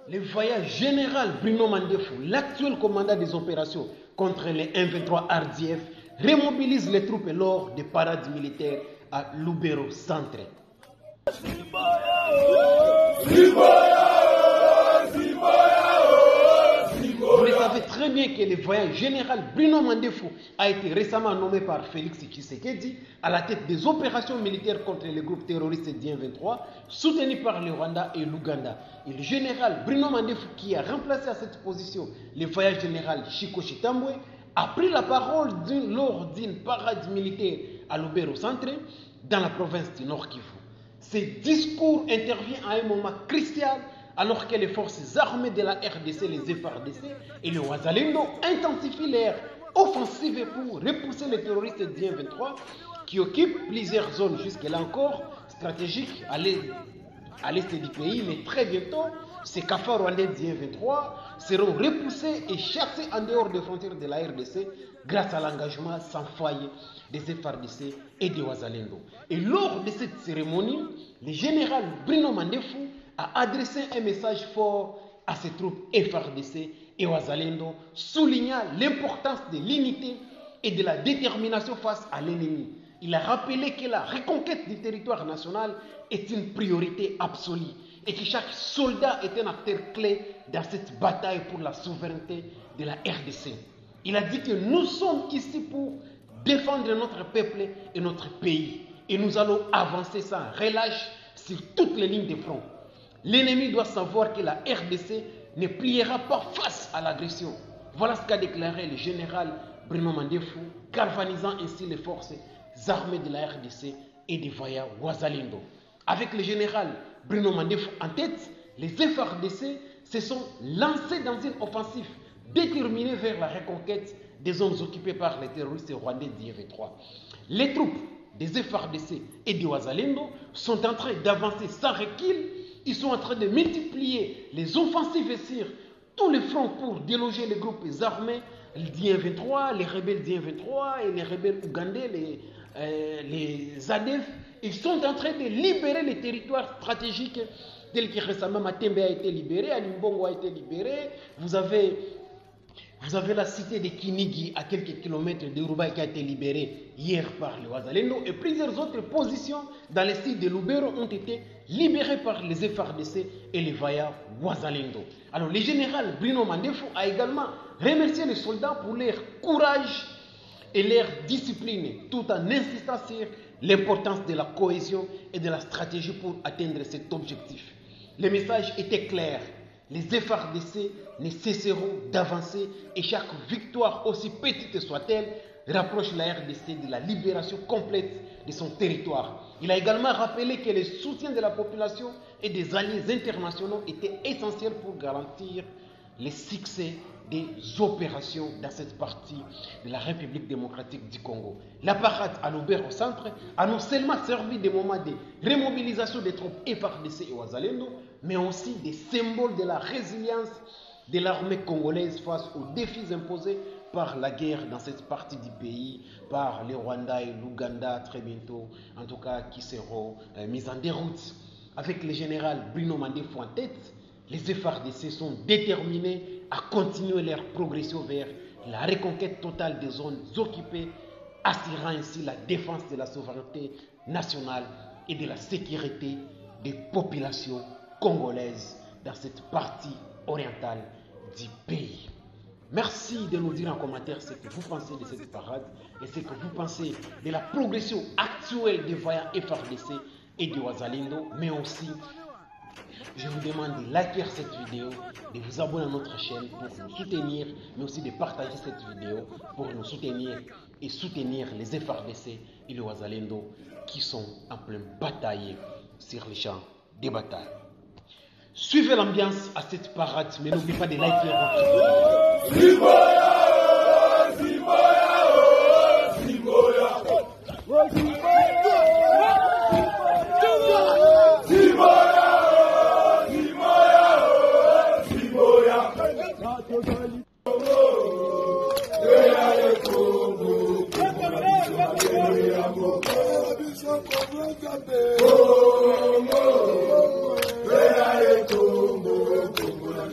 Le voyage général Bruno Mandefou, l'actuel commandant des opérations contre les M23 RDF, remobilise les troupes lors des parades militaires à Lubero Centre. Vous le savez très bien que le voyage général Bruno Mandefou a été récemment nommé par Félix Tshisekedi à la tête des opérations militaires contre les groupes terroristes d'I-M23 soutenus par le Rwanda et l'Ouganda. Et le général Bruno Mandefou, qui a remplacé à cette position le voyage général Chiko Chitambwe, a pris la parole lors d'une parade militaire à Lubero Centre dans la province du Nord Kivu. Ce discours intervient à un moment crucial alors que les forces armées de la RDC, les FARDC et le Wazalendo intensifient leur offensive pour repousser les terroristes d'I-M23 qui occupent plusieurs zones jusque-là encore stratégiques à l'est du pays. Mais très bientôt, ces cafards rwandais d'I-M23 seront repoussés et chassés en dehors des frontières de la RDC grâce à l'engagement sans faille des FARDC et des Wazalendo. Et lors de cette cérémonie, le général Bruno Mandefou a adressé un message fort à ses troupes FARDC et Wazalendo, soulignant l'importance de l'unité et de la détermination face à l'ennemi. Il a rappelé que la reconquête du territoire national est une priorité absolue et que chaque soldat est un acteur clé dans cette bataille pour la souveraineté de la RDC. Il a dit que nous sommes ici pour défendre notre peuple et notre pays. Et nous allons avancer sans relâche sur toutes les lignes de front. L'ennemi doit savoir que la RDC ne pliera pas face à l'agression. Voilà ce qu'a déclaré le général Bruno Mandefou, galvanisant ainsi les forces armées de la RDC et des voyants Wazalendo. Avec le général Bruno Mandefou en tête, les FARDC se sont lancés dans une offensive déterminée vers la reconquête des zones occupées par les terroristes rwandais d'I-M23. Les troupes des FARDC et des Wazalendo sont en train d'avancer sans recul. Ils sont en train de multiplier les offensives sur tous les fronts pour déloger les groupes armés d'I-M23, les rebelles d'I-M23 et les rebelles ougandais, les ADF. Ils sont en train de libérer les territoires stratégiques tels que récemment Matembe a été libéré, Alimbongo a été libéré. Vous avez la cité de Kinigi à quelques kilomètres de Roubaix qui a été libérée hier par les Wazalendo et plusieurs autres positions dans les sites de Lubero ont été libérées par les FARDC et les Vaya Wazalendo. Alors le général Bruno Mandefou a également remercié les soldats pour leur courage et leur discipline tout en insistant sur l'importance de la cohésion et de la stratégie pour atteindre cet objectif. Le message était clair. Les FARDC ne cesseront d'avancer et chaque victoire, aussi petite soit-elle, rapproche la RDC de la libération complète de son territoire. Il a également rappelé que le soutien de la population et des alliés internationaux était essentiel pour garantir le succès des opérations dans cette partie de la République démocratique du Congo. La parade à Lubero Centre a non seulement servi de moment de remobilisation des troupes FARDC et Wazalendo, mais aussi des symboles de la résilience de l'armée congolaise face aux défis imposés par la guerre dans cette partie du pays, par le Rwanda et l'Ouganda très bientôt, en tout cas qui seront mis en déroute. Avec le général Bruno Mandefou en tête, les FARDC sont déterminés à continuer leur progression vers la reconquête totale des zones occupées, assurant ainsi la défense de la souveraineté nationale et de la sécurité des populations congolaises dans cette partie orientale du pays. Merci de nous dire en commentaire ce que vous pensez de cette parade et ce que vous pensez de la progression actuelle des voyants FARDC et de Wazalendo, mais aussi je vous demande de liker cette vidéo, de vous abonner à notre chaîne pour nous soutenir, mais aussi de partager cette vidéo pour nous soutenir et soutenir les FARDC et les Wazalendo qui sont en pleine bataille sur les champs de bataille. Suivez l'ambiance à cette parade, mais n'oubliez pas de liker votre vidéo. Congo,